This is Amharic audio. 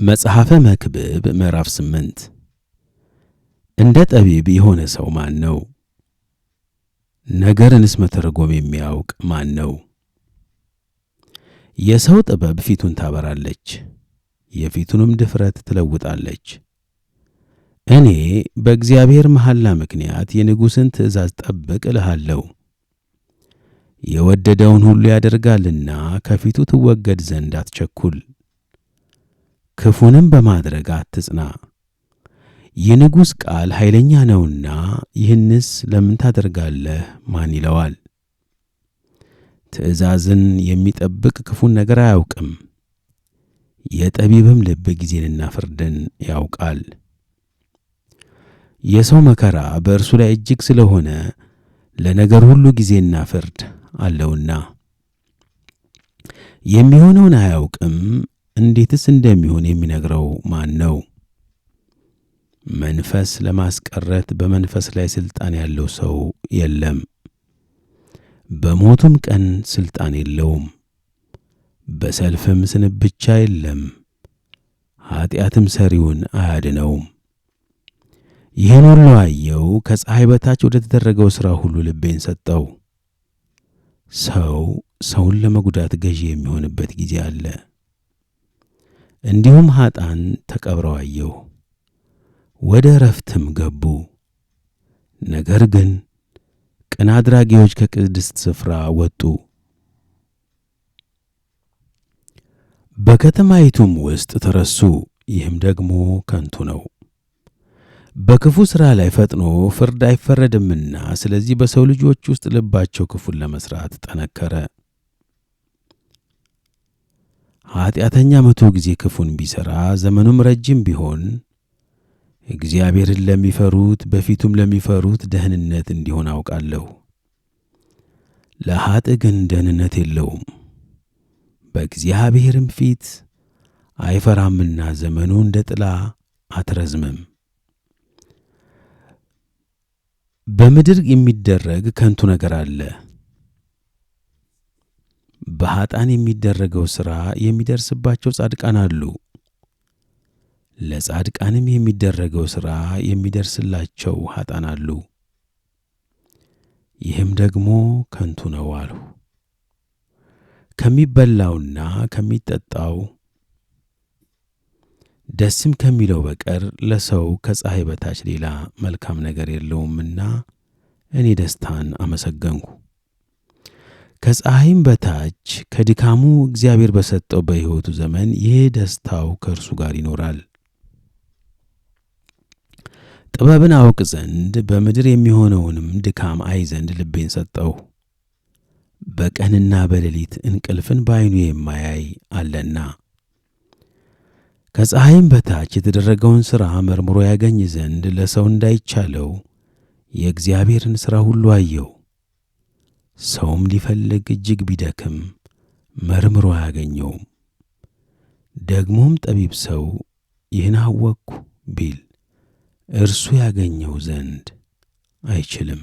መጽሐፈ መክብብ ምዕራፍ 8 እንደ ጠቢብ የሆነ ሰው ማን ነው? ነገርንስ መተርጎም የሚያውቅ ማን ነው? የሰው ጥበብ ፊቱን ታበራለች፣ የፊቱንም ድፍረት ትለውጣለች። እኔ በእግዚአብሔር መሐላ ምክንያት የንጉሥን ትእዛዝ ጠብቅ እልሃለሁ። የወደደውን ሁሉ ያደርጋልና ከፊቱ ትወገድ ዘንድ አትቸኩል። ክፉንም በማድረግ አትጽና። የንጉሥ ቃል ኃይለኛ ነውና ይህንስ ለምን ታደርጋለህ ማን ይለዋል? ትእዛዝን የሚጠብቅ ክፉን ነገር አያውቅም። የጠቢብም ልብ ጊዜንና ፍርድን ያውቃል። የሰው መከራ በእርሱ ላይ እጅግ ስለሆነ ለነገር ሁሉ ጊዜና ፍርድ አለውና የሚሆነውን አያውቅም። እንዴትስ እንደሚሆን የሚነግረው ማን ነው? መንፈስ ለማስቀረት በመንፈስ ላይ ሥልጣን ያለው ሰው የለም። በሞቱም ቀን ሥልጣን የለውም። በሰልፍም ስንብቻ የለም። ኀጢአትም ሰሪውን አያድነውም። ይህን ሁሉ አየው፣ ከፀሐይ በታች ወደ ተደረገው ሥራ ሁሉ ልቤን ሰጠው። ሰው ሰውን ለመጉዳት ገዢ የሚሆንበት ጊዜ አለ። እንዲሁም ኀጣን ተቀብረው አየሁ፣ ወደ ዕረፍትም ገቡ። ነገር ግን ቅን አድራጊዎች ከቅድስት ስፍራ ወጡ። በከተማይቱም ውስጥ ተረሱ፣ ይህም ደግሞ ከንቱ ነው። በክፉ ሥራ ላይ ፈጥኖ ፍርድ አይፈረድምና፣ ስለዚህ በሰው ልጆች ውስጥ ልባቸው ክፉን ለመሥራት ጠነከረ። ኀጢአተኛ 100 ጊዜ ክፉን ቢሠራ ዘመኑም ረጅም ቢሆን እግዚአብሔርን ለሚፈሩት በፊቱም ለሚፈሩት ደህንነት እንዲሆን አውቃለሁ። ለኀጥእ ግን ደህንነት የለውም፣ በእግዚአብሔርም ፊት አይፈራምና ዘመኑ እንደ ጥላ አትረዝምም። በምድር የሚደረግ ከንቱ ነገር አለ። በኀጣን የሚደረገው ሥራ የሚደርስባቸው ጻድቃን አሉ። ለጻድቃንም የሚደረገው ሥራ የሚደርስላቸው ኀጣን አሉ። ይህም ደግሞ ከንቱ ነው አልሁ። ከሚበላውና ከሚጠጣው ደስም ከሚለው በቀር ለሰው ከፀሐይ በታች ሌላ መልካም ነገር የለውምና እኔ ደስታን አመሰገንሁ። ከፀሐይም በታች ከድካሙ እግዚአብሔር በሰጠው በሕይወቱ ዘመን ይህ ደስታው ከእርሱ ጋር ይኖራል። ጥበብን አውቅ ዘንድ በምድር የሚሆነውንም ድካም አይ ዘንድ ልቤን ሰጠሁ። በቀንና በሌሊት እንቅልፍን በዓይኑ የማያይ አለና ከፀሐይም በታች የተደረገውን ሥራ መርምሮ ያገኝ ዘንድ ለሰው እንዳይቻለው የእግዚአብሔርን ሥራ ሁሉ አየው። ሰውም ሊፈልግ እጅግ ቢደክም መርምሮ አያገኘውም። ደግሞም ጠቢብ ሰው ይህን አወቅሁ ቢል እርሱ ያገኘው ዘንድ አይችልም።